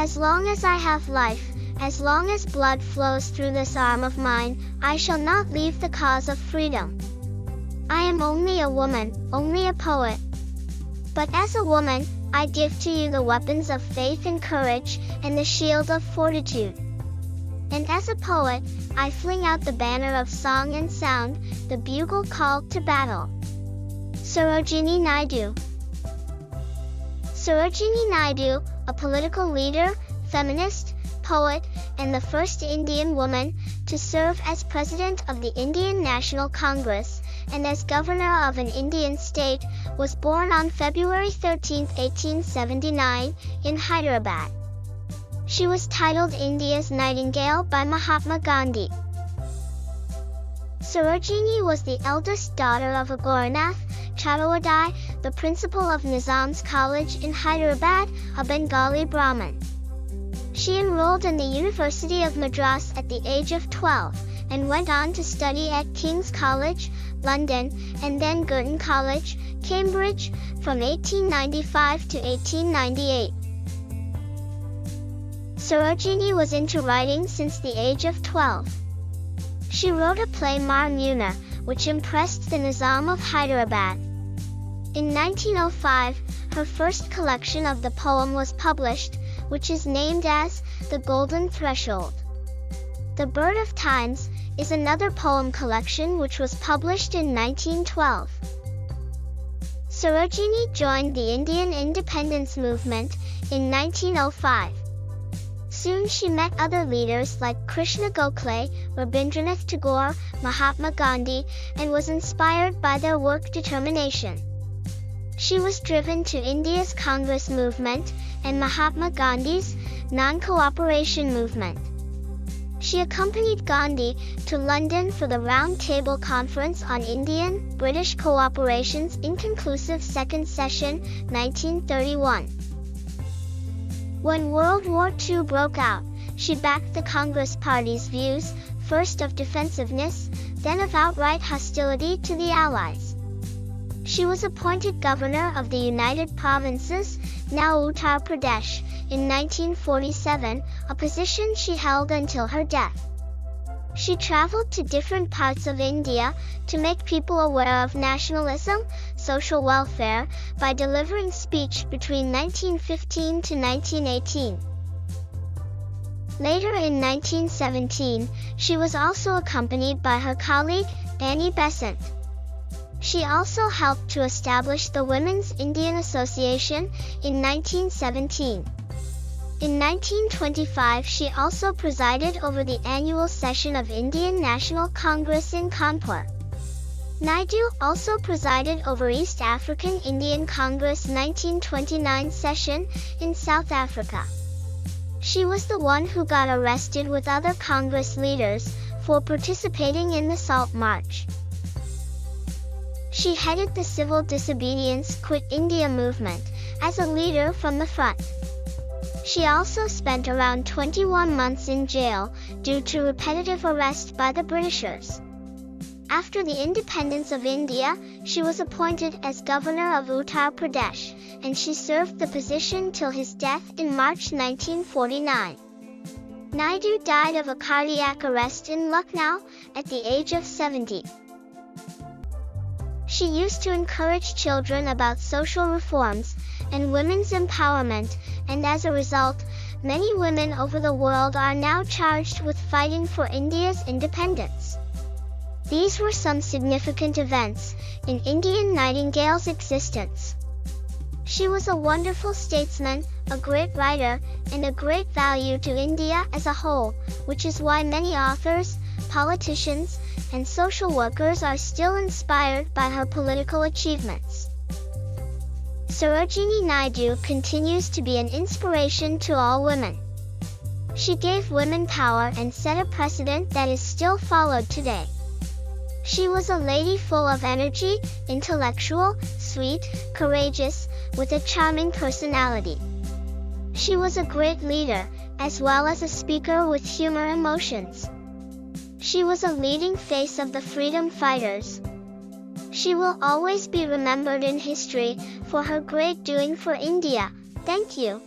As long as I have life, as long as blood flows through this arm of mine, I shall not leave the cause of freedom. I am only a woman, only a poet. But as a woman, I give to you the weapons of faith and courage, and the shield of fortitude. And as a poet, I fling out the banner of song and sound, the bugle call to battle. Sarojini Naidu. Sarojini Naidu, a political leader, feminist, poet, and the first Indian woman to serve as president of the Indian National Congress and as governor of an Indian state, was born on February 13, 1879, in Hyderabad. She was titled India's Nightingale by Mahatma Gandhi. Sarojini was the eldest daughter of Agoranath Chattopadhyay, the principal of Nizam's College in Hyderabad, a Bengali Brahmin. She enrolled in the University of Madras at the age of 12, and went on to study at King's College, London, and then Girton College, Cambridge, from 1895 to 1898. Sarojini was into writing since the age of 12. She wrote a play Mar Muna, which impressed the Nizam of Hyderabad. In 1905, her first collection of the poem was published, which is named as The Golden Threshold. The Bird of Times is another poem collection which was published in 1912. Sarojini joined the Indian independence movement in 1905. Soon she met other leaders like Krishna Gokhale, Rabindranath Tagore, Mahatma Gandhi, and was inspired by their work determination. She was driven to India's Congress movement and Mahatma Gandhi's non-cooperation movement. She accompanied Gandhi to London for the Round Table Conference on Indian-British Cooperation's inconclusive second session, 1931. When World War II broke out, she backed the Congress Party's views, first of defensiveness, then of outright hostility to the Allies. She was appointed governor of the United Provinces, now Uttar Pradesh, in 1947, a position she held until her death. She traveled to different parts of India to make people aware of nationalism, social welfare, by delivering speech between 1915 to 1918. Later in 1917, she was also accompanied by her colleague, Annie Besant. She also helped to establish the Women's Indian Association in 1917. In 1925, she also presided over the annual session of Indian National Congress in Kanpur. Naidu also presided over East African Indian Congress 1929 session in South Africa. She was the one who got arrested with other Congress leaders for participating in the Salt March. She headed the Civil Disobedience Quit India movement as a leader from the front. She also spent around 21 months in jail due to repetitive arrest by the Britishers. After the independence of India, she was appointed as governor of Uttar Pradesh, and she served the position till his death in March 1949. Naidu died of a cardiac arrest in Lucknow at the age of 70. She used to encourage children about social reforms and women's empowerment, and as a result, many women over the world are now charged with fighting for India's independence. These were some significant events in Indian Nightingale's existence. She was a wonderful statesman, a great writer, and a great value to India as a whole, which is why many authors, politicians, and social workers are still inspired by her political achievements. Sarojini Naidu continues to be an inspiration to all women. She gave women power and set a precedent that is still followed today. She was a lady full of energy, intellectual, sweet, courageous, with a charming personality. She was a great leader, as well as a speaker with humor emotions. She was a leading face of the freedom fighters. She will always be remembered in history for her great doing for India. Thank you.